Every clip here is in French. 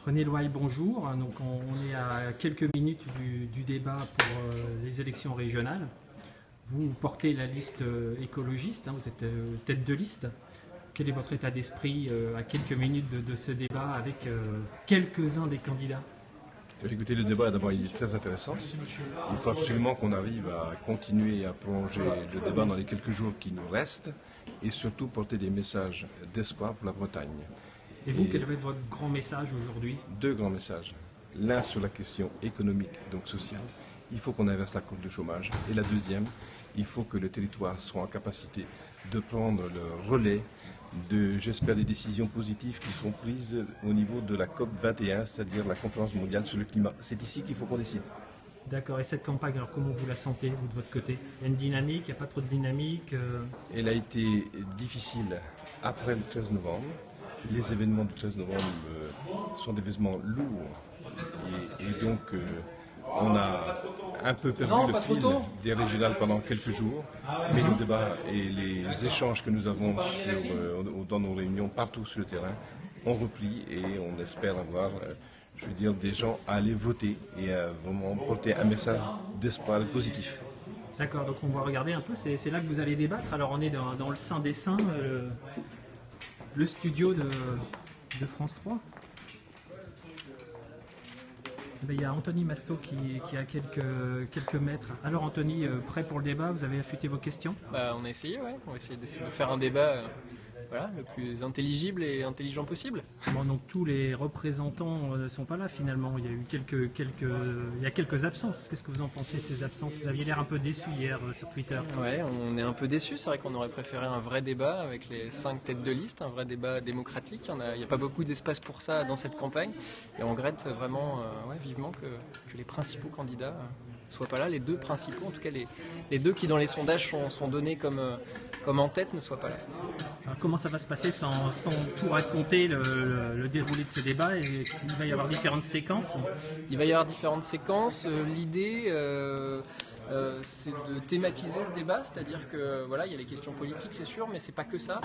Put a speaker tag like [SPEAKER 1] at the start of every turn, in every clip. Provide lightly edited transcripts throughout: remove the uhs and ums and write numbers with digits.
[SPEAKER 1] René Loaille, bonjour. Donc on est à quelques minutes du débat pour les élections régionales. Vous portez la liste écologiste, vous êtes tête de liste. Quel est votre état d'esprit à quelques minutes de ce débat avec quelques-uns des candidats?
[SPEAKER 2] Écoutez, le débat d'abord il est très intéressant. Il faut absolument qu'on arrive à continuer à prolonger le débat dans les quelques jours qui nous restent et surtout porter des messages d'espoir pour la Bretagne.
[SPEAKER 1] Et vous, quel va être votre grand message aujourd'hui?
[SPEAKER 2] Deux grands messages. L'un sur la question économique, donc sociale. Il faut qu'on inverse la courbe de chômage. Et la deuxième, il faut que le territoire soit en capacité de prendre le relais de, j'espère, des décisions positives qui seront prises au niveau de la COP 21, c'est-à-dire la conférence mondiale sur le climat. C'est ici qu'il faut qu'on décide.
[SPEAKER 1] D'accord. Et cette campagne, alors comment vous la sentez, vous, de votre côté? Il y a une dynamique, il n'y a pas trop de dynamique
[SPEAKER 2] Elle a été difficile après le 13 novembre. Les événements du 13 novembre sont des événements lourds. Et donc, on a un peu perdu le fil des régionales pendant quelques jours. Mais le débat et les échanges que nous avons dans nos réunions partout sur le terrain ont repris et on espère avoir, des gens à aller voter et à vraiment porter un message d'espoir positif.
[SPEAKER 1] D'accord, donc on va regarder un peu, c'est là que vous allez débattre. Alors on est dans le sein des saints, le studio de France 3. Il y a Anthony Masto qui a quelques mètres. Alors Anthony, prêt pour le débat? Vous avez affûté vos questions?
[SPEAKER 3] On a essayé, ouais. On va essayer de faire un débat le plus intelligible et intelligent possible.
[SPEAKER 1] Bon, donc tous les représentants ne sont pas là finalement. Il y a eu quelques absences. Qu'est-ce que vous en pensez de ces absences? Vous aviez l'air un peu déçu hier sur Twitter.
[SPEAKER 3] Ouais, on est un peu déçus. C'est vrai qu'on aurait préféré un vrai débat avec les 5 têtes de liste, un vrai débat démocratique. Il n'y a pas beaucoup d'espace pour ça dans cette campagne. Et on regrette vraiment vivement que les principaux candidats soient pas là. Les deux principaux, en tout cas les deux qui dans les sondages sont donnés comme en tête, ne soient pas là.
[SPEAKER 1] Alors comment ça va se passer sans tout raconter le déroulé de ce débat? Il va y avoir différentes séquences.
[SPEAKER 3] Il va y avoir différentes séquences. L'idée, c'est de thématiser ce débat, c'est-à-dire que il y a les questions politiques, c'est sûr, mais c'est pas que ça.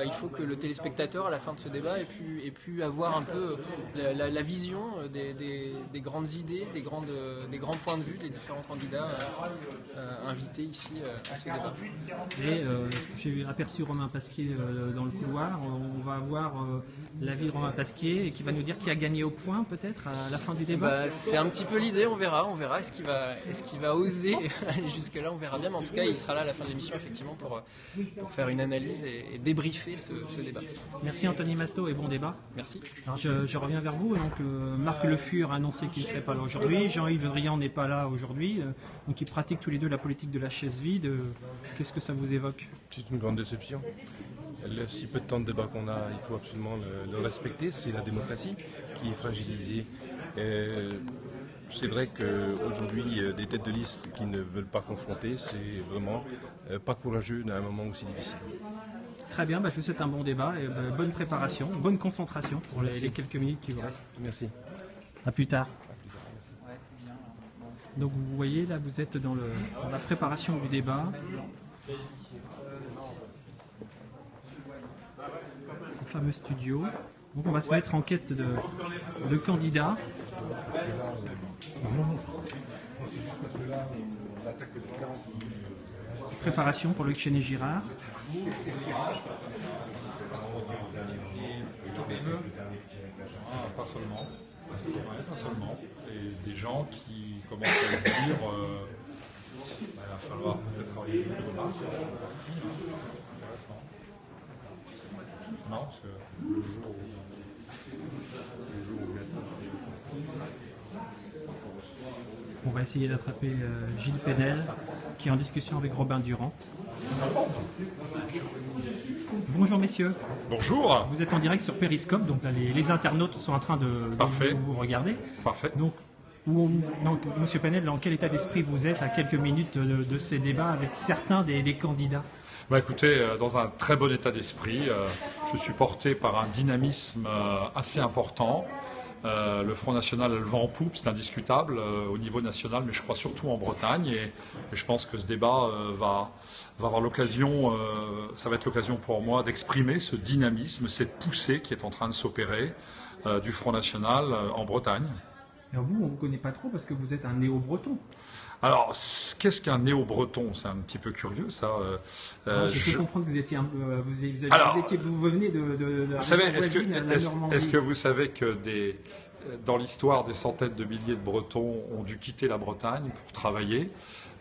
[SPEAKER 3] Il faut que le téléspectateur, à la fin de ce débat, ait pu avoir un peu la vision des grandes idées, des grands points de vue des différents candidats invités ici à ce débat.
[SPEAKER 1] Et j'ai aperçu Romain Pasquier dans le couloir. On va avoir l'avis de Romain Pasquier et qui va nous dire qui a gagné au point peut-être à la fin du débat.
[SPEAKER 3] C'est un petit peu l'idée, on verra. Est-ce qu'il va oser aller jusque-là, on verra bien. Mais en tout cas, il sera là à la fin de l'émission effectivement pour faire une analyse et débriefer ce débat.
[SPEAKER 1] Merci Anthony Masto et bon débat.
[SPEAKER 3] Merci.
[SPEAKER 1] Alors je reviens vers vous. Donc Marc Le Fur a annoncé qu'il ne serait pas là aujourd'hui. Jean-Yves Le Drian n'est pas là aujourd'hui. Donc ils pratiquent tous les deux la politique de la chaise vide. Qu'est-ce que ça vous évoque?
[SPEAKER 2] C'est une grande déception. Le si peu de temps de débat qu'on a, il faut absolument le respecter. C'est la démocratie qui est fragilisée. C'est vrai qu'aujourd'hui, des têtes de liste qui ne veulent pas confronter, c'est vraiment pas courageux à un moment aussi difficile.
[SPEAKER 1] Très bien, je vous souhaite un bon débat et bonne préparation, bonne concentration pour les quelques minutes qui vous restent.
[SPEAKER 2] Merci.
[SPEAKER 1] À plus tard. Donc vous voyez, là vous êtes dans la préparation du débat. Le fameux studio. Donc on va se mettre en quête de candidats. Préparation pour Loïc Chenet-Girard.
[SPEAKER 4] Pas seulement. Pas seulement. Et des gens qui commencent à dire il va falloir peut-être travailler plus de marque. Intéressant. Non, parce que le jour où
[SPEAKER 1] on va essayer d'attraper Gilles Penel qui est en discussion avec Robin Durand. Bonjour messieurs.
[SPEAKER 4] Bonjour.
[SPEAKER 1] Vous êtes en direct sur Periscope, donc là, les internautes sont en train de vous regarder.
[SPEAKER 4] Parfait.
[SPEAKER 1] Donc, Monsieur Penel, dans quel état d'esprit vous êtes à quelques minutes de ces débats avec certains des candidats?
[SPEAKER 4] Écoutez, dans un très bon état d'esprit, je suis porté par un dynamisme assez important. Le Front National a le vent en poupe, c'est indiscutable au niveau national, mais je crois surtout en Bretagne. Et je pense que ce débat va avoir l'occasion, ça va être l'occasion pour moi d'exprimer ce dynamisme, cette poussée qui est en train de s'opérer du Front National en Bretagne.
[SPEAKER 1] Et vous, on ne vous connaît pas trop parce que vous êtes un néo-breton.
[SPEAKER 4] Alors, qu'est-ce qu'un néo-breton? C'est un petit peu curieux, ça.
[SPEAKER 1] J'ai pu comprendre que vous étiez vous venez de la
[SPEAKER 4] vous savez,
[SPEAKER 1] région voisine, la Normandie.
[SPEAKER 4] est-ce que vous savez que dans l'histoire, des centaines de milliers de Bretons ont dû quitter la Bretagne pour travailler?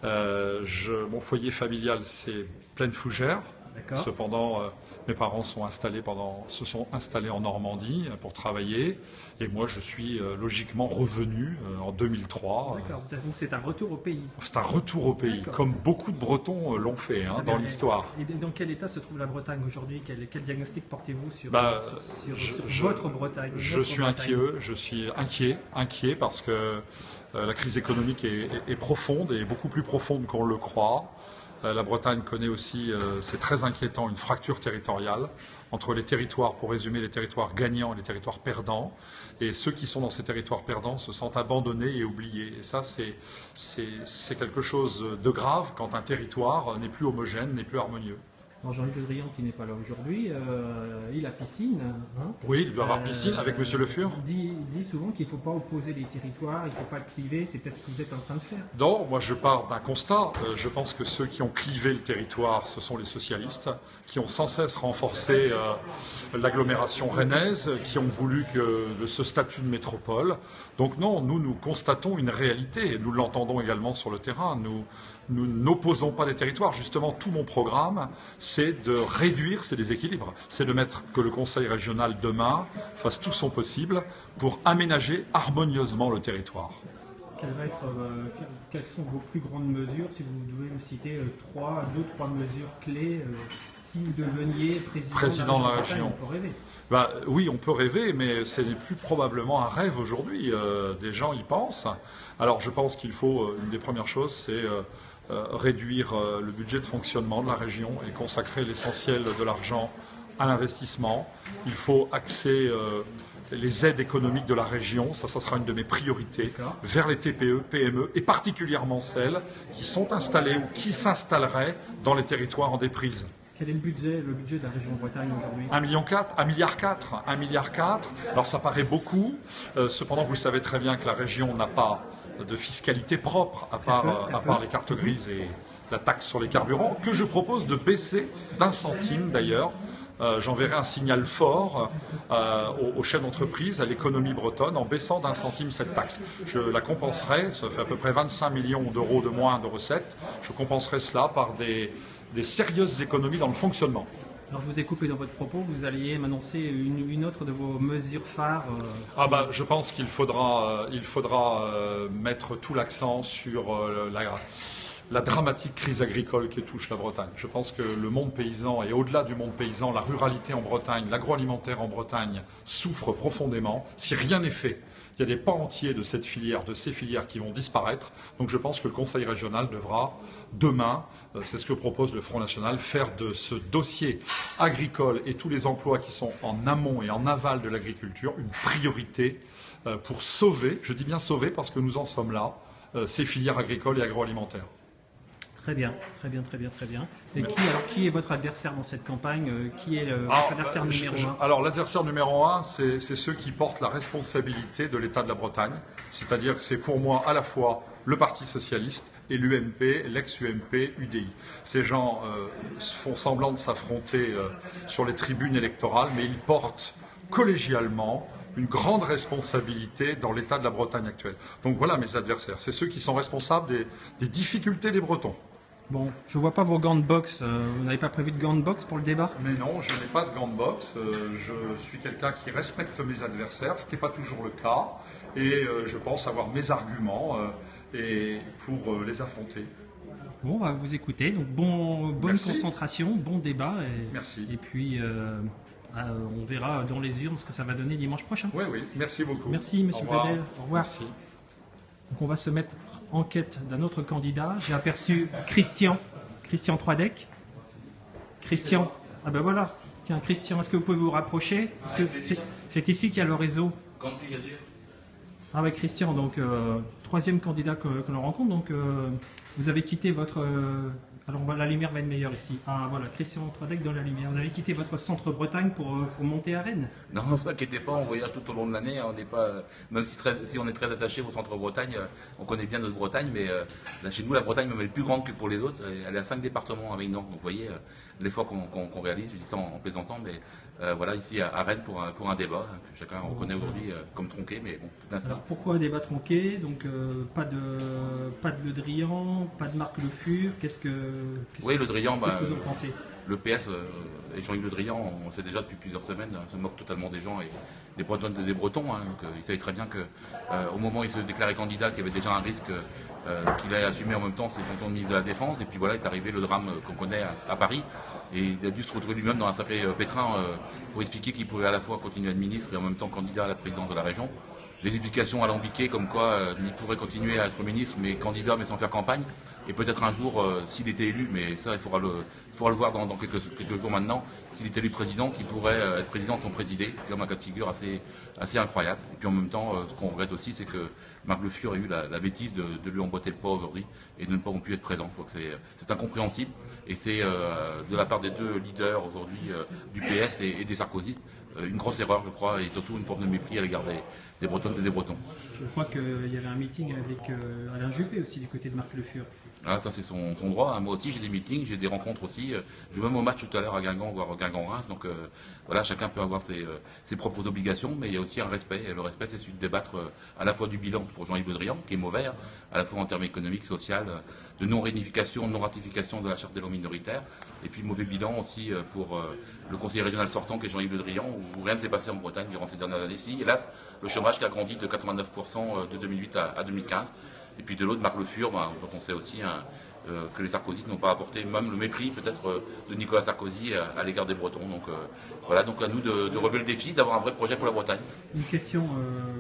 [SPEAKER 4] Mon foyer familial, c'est Plaine Fougère.
[SPEAKER 1] D'accord.
[SPEAKER 4] Cependant, mes parents se sont installés en Normandie pour travailler. Et moi, je suis logiquement revenu en 2003.
[SPEAKER 1] D'accord, donc c'est un retour au pays.
[SPEAKER 4] C'est un retour au pays, comme beaucoup de Bretons l'ont fait dans l'histoire.
[SPEAKER 1] Et dans quel état se trouve la Bretagne aujourd'hui? Quel diagnostic portez-vous sur votre Bretagne?
[SPEAKER 4] Je suis inquiet parce que la crise économique est profonde et beaucoup plus profonde qu'on le croit. La Bretagne connaît aussi, c'est très inquiétant, une fracture territoriale entre les territoires, pour résumer, les territoires gagnants et les territoires perdants. Et ceux qui sont dans ces territoires perdants se sentent abandonnés et oubliés. Et ça, c'est quelque chose de grave quand un territoire n'est plus homogène, n'est plus harmonieux.
[SPEAKER 1] Jean-Luc Le Drian, qui n'est pas là aujourd'hui, il a piscine. Hein,
[SPEAKER 4] oui, il doit avoir piscine avec Monsieur Le Fur.
[SPEAKER 1] Dit souvent qu'il ne faut pas opposer les territoires, il ne faut pas cliver, c'est peut-être ce que vous êtes en train de faire.
[SPEAKER 4] Non, moi je pars d'un constat. Je pense que ceux qui ont clivé le territoire, ce sont les socialistes, qui ont sans cesse renforcé l'agglomération rennaise, qui ont voulu ce statut de métropole. Donc non, nous constatons une réalité, et nous l'entendons également sur le terrain. Nous n'opposons pas les territoires. Justement, tout mon programme, c'est de réduire ces déséquilibres. C'est de mettre que le Conseil régional, demain, fasse tout son possible pour aménager harmonieusement le territoire.
[SPEAKER 1] Quelles sont vos plus grandes mesures, si vous devez me citer deux, trois mesures clés, si vous deveniez président de la région? On peut rêver.
[SPEAKER 4] Oui, on peut rêver, mais ce n'est plus probablement un rêve aujourd'hui. Des gens y pensent. Alors je pense qu'il faut, une des premières choses, c'est réduire le budget de fonctionnement de la région et consacrer l'essentiel de l'argent à l'investissement. Il faut axer les aides économiques de la région, ça sera une de mes priorités, vers les TPE, PME, et particulièrement celles qui sont installées ou qui s'installeraient dans les territoires en déprise.
[SPEAKER 1] Quel est le budget de la région Bretagne aujourd'hui?
[SPEAKER 4] 1,4 milliard. Alors ça paraît beaucoup, cependant vous savez très bien que la région n'a pas de fiscalité propre, à part les cartes grises et la taxe sur les carburants, que je propose de baisser d'1 centime d'ailleurs. J'enverrai un signal fort aux chefs d'entreprise, à l'économie bretonne, en baissant d'1 centime cette taxe. Je la compenserai, ça fait à peu près 25 millions d'euros de moins de recettes, je compenserai cela par des sérieuses économies dans le fonctionnement.
[SPEAKER 1] Alors je vous ai coupé dans votre propos, vous alliez m'annoncer une autre de vos mesures phares.
[SPEAKER 4] Je pense qu'il faudra mettre tout l'accent sur la dramatique crise agricole qui touche la Bretagne. Je pense que le monde paysan, et au-delà du monde paysan, la ruralité en Bretagne, l'agroalimentaire en Bretagne souffre profondément. Si rien n'est fait, il y a des pans entiers de ces filières qui vont disparaître. Donc je pense que le Conseil régional devra, demain, c'est ce que propose le Front National, faire de ce dossier agricole et tous les emplois qui sont en amont et en aval de l'agriculture une priorité pour sauver, je dis bien sauver parce que nous en sommes là, ces filières agricoles et agroalimentaires.
[SPEAKER 1] Très bien. Et qui est votre adversaire dans cette campagne? Qui est votre adversaire numéro 1?
[SPEAKER 4] Alors l'adversaire numéro 1, c'est ceux qui portent la responsabilité de l'État de la Bretagne. C'est-à-dire que c'est pour moi à la fois le Parti Socialiste et l'UMP, l'ex-UMP, UDI. Ces gens font semblant de s'affronter sur les tribunes électorales, mais ils portent collégialement une grande responsabilité dans l'état de la Bretagne actuelle. Donc voilà mes adversaires, c'est ceux qui sont responsables des difficultés des Bretons.
[SPEAKER 1] Bon, je ne vois pas vos gants de boxe. Vous n'avez pas prévu de gants de boxe pour le débat?
[SPEAKER 4] Mais non, je n'ai pas de gants de boxe. Je suis quelqu'un qui respecte mes adversaires, ce qui n'est pas toujours le cas. Et je pense avoir mes arguments pour les affronter.
[SPEAKER 1] Bon, on va vous écouter. Donc bonne concentration, bon débat.
[SPEAKER 4] Merci.
[SPEAKER 1] Et puis on verra dans les urnes ce que ça va donner dimanche prochain.
[SPEAKER 4] Oui, merci beaucoup.
[SPEAKER 1] Merci, monsieur Bledel. Au revoir.
[SPEAKER 4] Merci.
[SPEAKER 1] Donc on va se mettre en quête d'un autre candidat. J'ai aperçu Christian Troidec. Christian, ah ben voilà. Tiens, Christian, est-ce que vous pouvez vous rapprocher? Parce que c'est ici qu'il y a le réseau. Ah ouais, Christian, donc troisième candidat que l'on rencontre. Donc vous avez quitté votre Alors la lumière va être meilleure ici. Ah voilà, Christian Tradec dans la lumière. Vous avez quitté votre centre Bretagne pour monter à Rennes?
[SPEAKER 5] Non, ne vous inquiétez pas, on voyage tout au long de l'année. On n'est pas, même si on est très attaché au centre Bretagne, on connaît bien notre Bretagne, mais là, chez nous, la Bretagne même est plus grande que pour les autres. Elle est à 5 départements avec Nantes. Donc vous voyez l'effort qu'on réalise, je dis ça en plaisantant, mais voilà, ici à Rennes pour un débat que chacun reconnaît aujourd'hui comme tronqué, mais bon, c'est ainsi.
[SPEAKER 1] Alors pourquoi un débat tronqué? Donc pas de Le Drian, pas de Marc Le Fur.
[SPEAKER 5] Oui, Le Drian,
[SPEAKER 1] qu'est-ce que vous en pensez?
[SPEAKER 5] Le PS et Jean-Yves Le Drian, on le sait déjà depuis plusieurs semaines, se moque totalement des gens et des Bretons. Donc, il savait très bien qu'au moment où il se déclarait candidat, qu'il y avait déjà un risque qu'il allait assumer en même temps ses fonctions de ministre de la Défense. Et puis voilà, est arrivé le drame qu'on connaît à Paris. Et il a dû se retrouver lui-même dans un sacré pétrin pour expliquer qu'il pouvait à la fois continuer à être ministre et en même temps candidat à la présidence de la région. Les explications alambiquées comme quoi il pourrait continuer à être ministre, mais candidat, mais sans faire campagne. Et peut-être un jour, s'il était élu, mais ça il faudra le voir dans quelques jours maintenant, s'il est élu président, qu'il pourrait être président sans présider. C'est quand même un cas de figure assez incroyable. Et puis en même temps, ce qu'on regrette aussi, c'est que Marc Le Fur ait eu la bêtise de lui emboîter le pas aujourd'hui et de ne pas non plus être présent. Je crois que c'est incompréhensible. Et c'est de la part des deux leaders aujourd'hui du PS et des sarkozystes, une grosse erreur, je crois, et surtout une forme de mépris à l'égard des Bretonnes et des Bretons.
[SPEAKER 1] Je crois qu'il y avait un meeting avec Alain Juppé aussi du côté de Marc Le Fur.
[SPEAKER 5] Ah, ça c'est son droit. Moi aussi j'ai des meetings, j'ai des rencontres aussi. Je vais même au match tout à l'heure à Guingamp, voir Guingamp-Reims. Donc voilà, chacun peut avoir ses propres obligations, mais il y a aussi un respect. Et le respect, c'est celui de débattre à la fois du bilan pour Jean-Yves Le Drian, qui est mauvais, à la fois en termes économiques, sociaux, de non-réunification, de non-ratification de la charte des langues minoritaires, et puis mauvais bilan aussi pour le conseiller régional sortant, qui est Jean-Yves Le Drian, où rien ne s'est passé en Bretagne durant ces dernières années. Hélas, le chômage qui a grandi de 89% de 2008 à 2015. Et puis de l'autre, Marc Le Fur, dont on sait aussi que les sarkozystes n'ont pas apporté même le mépris peut-être de Nicolas Sarkozy à l'égard des Bretons. Donc voilà, donc à nous de relever le défi, d'avoir un vrai projet pour la Bretagne.
[SPEAKER 1] Une question,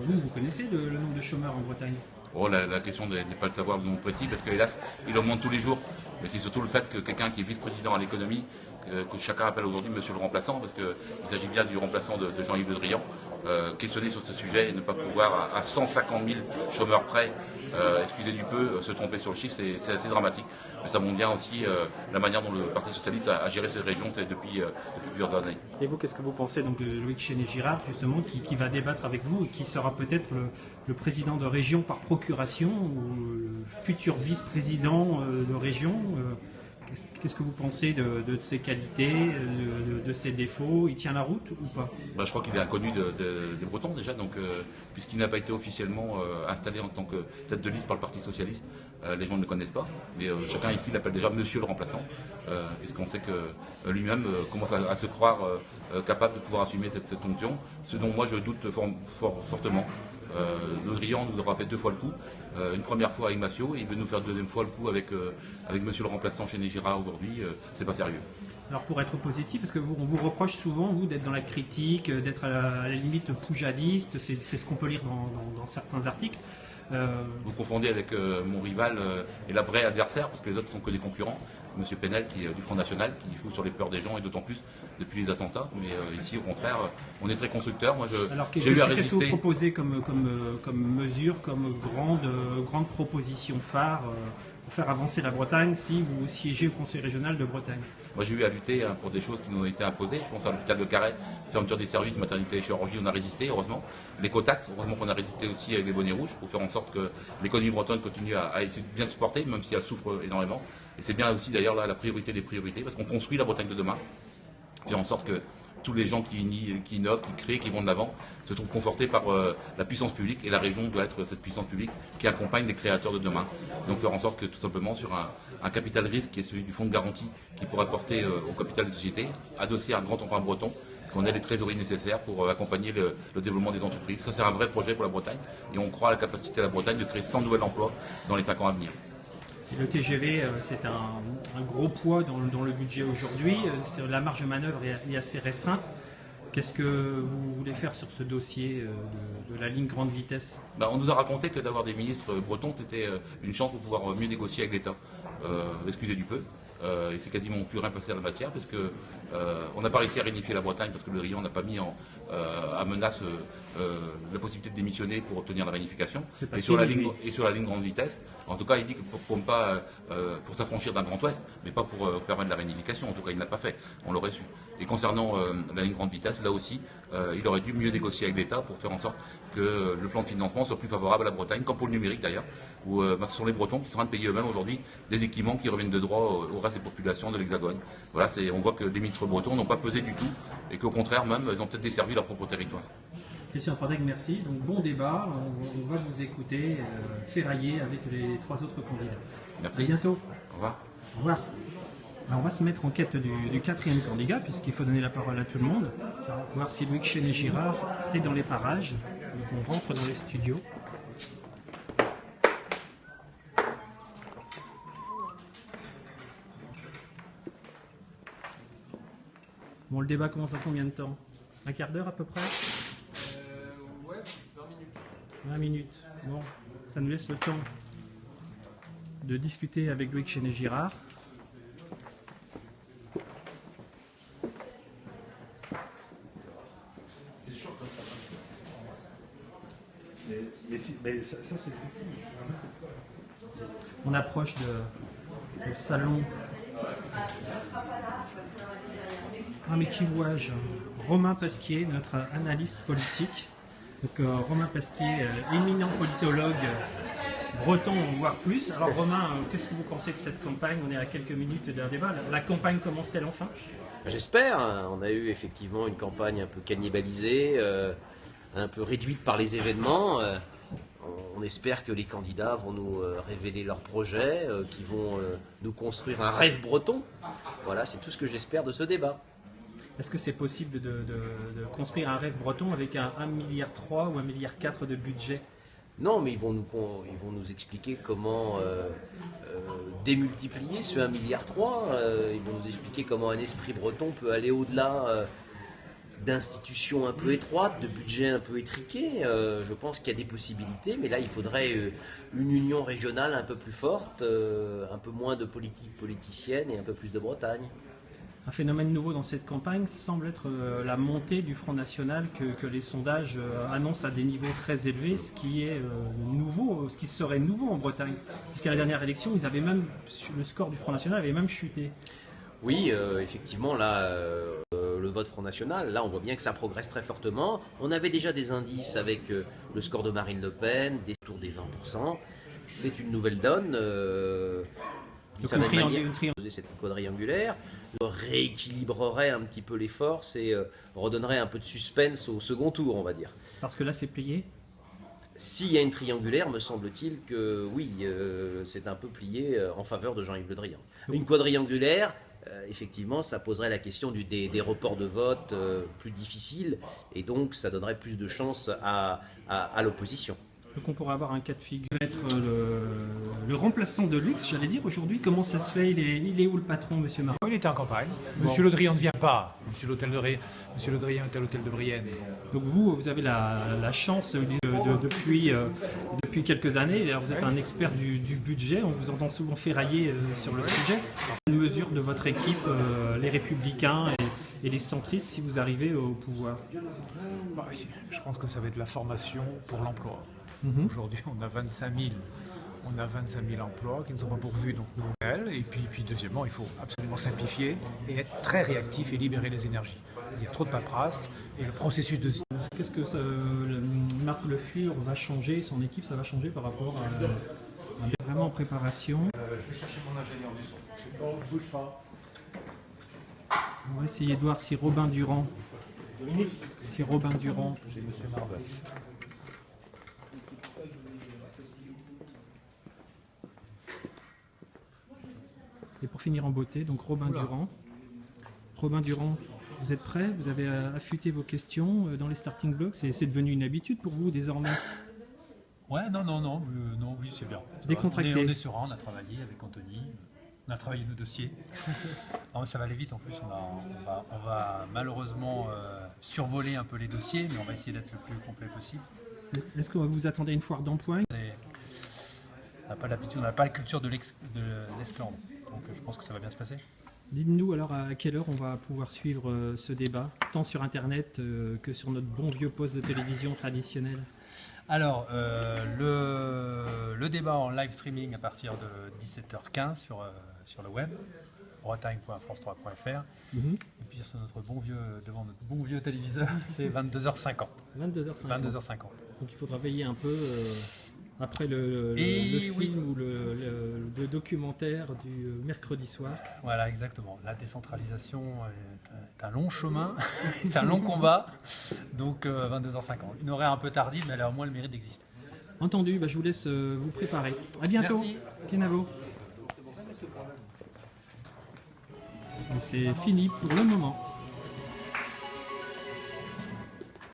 [SPEAKER 1] vous connaissez le nombre de chômeurs en Bretagne?
[SPEAKER 5] Oh, la question n'est pas de savoir le nombre précis, parce que hélas, il augmente tous les jours. Mais c'est surtout le fait que quelqu'un qui est vice-président à l'économie, que chacun appelle aujourd'hui monsieur le remplaçant, parce qu'il s'agit bien du remplaçant de Jean-Yves Le Drian, questionner sur ce sujet et ne pas pouvoir, à 150 000 chômeurs près, excusez du peu, se tromper sur le chiffre, c'est assez dramatique. Mais ça montre bien aussi la manière dont le Parti Socialiste a géré cette région depuis plusieurs années.
[SPEAKER 1] Et vous, qu'est-ce que vous pensez donc, de Loïc Chéné-Girard, justement, qui va débattre avec vous et qui sera peut-être le président de région par procuration, ou le futur vice-président de région? Qu'est-ce que vous pensez de ses qualités, de ses défauts? Il tient la route ou pas?
[SPEAKER 5] Je crois qu'il est inconnu des Bretons déjà, donc puisqu'il n'a pas été officiellement installé en tant que tête de liste par le Parti Socialiste, les gens ne le connaissent pas. Mais chacun ici l'appelle déjà monsieur le remplaçant, puisqu'on sait que lui-même commence à se croire capable de pouvoir assumer cette fonction, ce dont moi je doute fortement. Le Drian nous aura fait 2 fois le coup, une première fois avec Massiot, et il veut nous faire 2e fois le coup avec monsieur le remplaçant Chéné-Girard aujourd'hui. C'est pas sérieux.
[SPEAKER 1] Alors pour être positif, parce on vous reproche souvent, vous, d'être dans la critique, d'être à la limite poujadiste, c'est ce qu'on peut lire dans certains articles.
[SPEAKER 5] Vous confondez avec mon rival et la vraie adversaire, parce que les autres sont que des concurrents. M. Penel, qui est du Front National, qui joue sur les peurs des gens, et d'autant plus depuis les attentats. Mais ici, au contraire, on est très constructeur. Moi, j'ai eu à résister.
[SPEAKER 1] Qu'est-ce que vous proposez comme mesure, comme grande proposition phare pour faire avancer la Bretagne si vous siégez au Conseil régional de Bretagne?
[SPEAKER 5] Moi, j'ai eu à lutter pour des choses qui nous ont été imposées. Je pense à l'hôpital de Carhaix, fermeture des services, maternité et chirurgie, on a résisté, heureusement. L'écotaxe, heureusement qu'on a résisté aussi avec les bonnets rouges pour faire en sorte que l'économie bretonne continue à essayer de bien se porter, même si elle souffre énormément. Et c'est bien aussi d'ailleurs là la priorité des priorités, parce qu'on construit la Bretagne de demain, faire en sorte que tous les gens qui innovent, qui créent, qui vont de l'avant, se trouvent confortés par la puissance publique, et la région doit être cette puissance publique qui accompagne les créateurs de demain. Donc faire en sorte que tout simplement sur un capital risque qui est celui du fonds de garantie qui pourra porter au capital des sociétés, adossé à un grand emprunt breton, qu'on ait les trésoreries nécessaires pour accompagner le développement des entreprises. Ça, c'est un vrai projet pour la Bretagne, et on croit à la capacité de la Bretagne de créer 100 nouveaux emplois dans les 5 ans à venir.
[SPEAKER 1] Le TGV, c'est un gros poids dans le budget aujourd'hui. La marge de manœuvre est assez restreinte. Qu'est-ce que vous voulez faire sur ce dossier de la ligne grande vitesse?
[SPEAKER 5] On nous a raconté que d'avoir des ministres bretons, c'était une chance pour pouvoir mieux négocier avec l'État. Excusez du peu. et c'est quasiment plus rien passé à la matière parce que on n'a pas réussi à réunifier la Bretagne parce que le Drian n'a pas mis à menace la possibilité de démissionner pour obtenir la réunification. Et sur la ligne grande vitesse, en tout cas, il dit que pour s'affranchir d'un Grand Ouest, mais pas pour permettre la réunification. En tout cas, il ne l'a pas fait. On l'aurait su. Et concernant la ligne grande vitesse, là aussi, il aurait dû mieux négocier avec l'État pour faire en sorte que le plan de financement soit plus favorable à la Bretagne, comme pour le numérique d'ailleurs, où ce sont les Bretons qui sont en train de payer eux-mêmes aujourd'hui des équipements qui reviennent de droit au reste des populations de l'Hexagone. Voilà, on voit que les ministres bretons n'ont pas pesé du tout et qu'au contraire même, ils ont peut-être desservi leur propre territoire.
[SPEAKER 1] Christian Pradec, merci. Donc bon débat, on va vous écouter ferrailler avec les 3 autres candidats.
[SPEAKER 5] Merci.
[SPEAKER 1] À bientôt.
[SPEAKER 5] Au revoir.
[SPEAKER 1] Au revoir. Alors, on va se mettre en quête du 4e candidat, puisqu'il faut donner la parole à tout le monde. Alors, voir si Loïc Chenet-Girard est dans les parages. Donc, on rentre dans les studios. Bon, le débat commence à combien de temps? Un quart d'heure à peu près?
[SPEAKER 3] Ouais, 20 minutes.
[SPEAKER 1] 20 minutes. Bon, ça nous laisse le temps de discuter avec Loïc Chenet-Girard. On approche du salon. Ah mais qui vois-je? Romain Pasquier, notre analyste politique. Donc Romain Pasquier, éminent politologue breton, voire plus. Alors Romain, qu'est-ce que vous pensez de cette campagne? On est à quelques minutes d'un débat. La campagne commence-t-elle enfin?
[SPEAKER 6] J'espère. On a eu effectivement une campagne un peu cannibalisée, un peu réduite par les événements. On espère que les candidats vont nous révéler leurs projets, qu'ils vont nous construire un rêve breton. Voilà, c'est tout ce que j'espère de ce débat.
[SPEAKER 1] Est-ce que c'est possible de construire un rêve breton avec un 1,3 milliard ou 1,4 milliard de budget?
[SPEAKER 6] Non, mais ils vont nous expliquer comment démultiplier ce 1,3 milliard. Ils vont nous expliquer comment un esprit breton peut aller au-delà d'institutions un peu étroites, de budgets un peu étriqués. Je pense qu'il y a des possibilités, mais là, il faudrait une union régionale un peu plus forte, un peu moins de politique politicienne et un peu plus de Bretagne.
[SPEAKER 1] Un phénomène nouveau dans cette campagne semble être la montée du Front National que les sondages annoncent à des niveaux très élevés, ce qui est nouveau, ce qui serait nouveau en Bretagne. Puisqu'à la dernière élection, le score du Front National avait même chuté.
[SPEAKER 6] Oui, effectivement, là, le vote Front National, là, on voit bien que ça progresse très fortement. On avait déjà des indices avec le score de Marine Le Pen, des tours des 20%. C'est une nouvelle donne. Cette quadriangulaire rééquilibrerait un petit peu les forces et redonnerait un peu de suspense au second tour, on va dire.
[SPEAKER 1] Parce que là, c'est plié.
[SPEAKER 6] S'il y a une triangulaire, me semble-t-il que oui, c'est un peu plié en faveur de Jean-Yves Le Drian. Une quadriangulaire, effectivement, ça poserait la question des reports de vote plus difficiles et donc ça donnerait plus de chances à l'opposition.
[SPEAKER 1] Donc on pourrait avoir un cas de figure, être le remplaçant de luxe, j'allais dire aujourd'hui. Comment ça se fait? Il est où le patron, monsieur Marot?
[SPEAKER 7] Il était en campagne. Monsieur Le Drian ne vient pas. Monsieur Le Drian est à l'hôtel de Brienne.
[SPEAKER 1] Donc vous avez la chance depuis quelques années, alors vous êtes un expert du budget, on vous entend souvent ferrailler sur le sujet. Quelle mesure de votre équipe, les Républicains et les centristes, si vous arrivez au pouvoir?
[SPEAKER 7] Je pense que ça va être la formation pour l'emploi. Aujourd'hui, on a 25 000 emplois qui ne sont pas pourvus, donc nouvelles. Et puis deuxièmement, il faut absolument simplifier et être très réactif et libérer les énergies. Il y a trop de paperasse et le processus de...
[SPEAKER 1] Qu'est-ce que Marc Le Fur va changer, son équipe, ça va changer par rapport à vraiment en préparation?
[SPEAKER 7] Je vais chercher mon ingénieur du son. Je bouge pas.
[SPEAKER 1] On va essayer de voir si Robin Durand...
[SPEAKER 7] J'ai monsieur Marbeuf.
[SPEAKER 1] Et pour finir en beauté, donc Robin Durand. Robin Durand, vous êtes prêt? Vous avez affûté vos questions dans les starting blocks. C'est devenu une habitude pour vous désormais?
[SPEAKER 8] Ouais, non, oui, c'est bien.
[SPEAKER 1] Décontracté.
[SPEAKER 8] On est serein, on a travaillé avec Anthony, on a travaillé nos dossiers. Non, ça va aller vite en plus, on va malheureusement survoler un peu les dossiers, mais on va essayer d'être le plus complet possible.
[SPEAKER 1] Est-ce que vous attendez une foire d'empoigne?
[SPEAKER 8] On n'a pas l'habitude, on n'a pas la culture de l'Esclandre. Donc je pense que ça va bien se passer.
[SPEAKER 1] Dites-nous alors à quelle heure on va pouvoir suivre ce débat, tant sur Internet que sur notre bon vieux poste de télévision traditionnel.
[SPEAKER 8] Alors, le débat en live streaming à partir de 17h15 sur le web, bretagne.france3.fr. Et puis sur devant notre bon vieux téléviseur, c'est 22h50.
[SPEAKER 1] 22h50. Donc il faudra veiller un peu après le film ou le documentaire du mercredi soir.
[SPEAKER 8] Voilà, exactement. La décentralisation est un long chemin, c'est un long combat. Donc 22h50. Une horaire un peu tardive, mais elle a au moins le mérite d'exister.
[SPEAKER 1] Entendu, je vous laisse vous préparer. À bientôt.
[SPEAKER 8] Merci.
[SPEAKER 1] Kenavo. Et c'est fini pour le moment.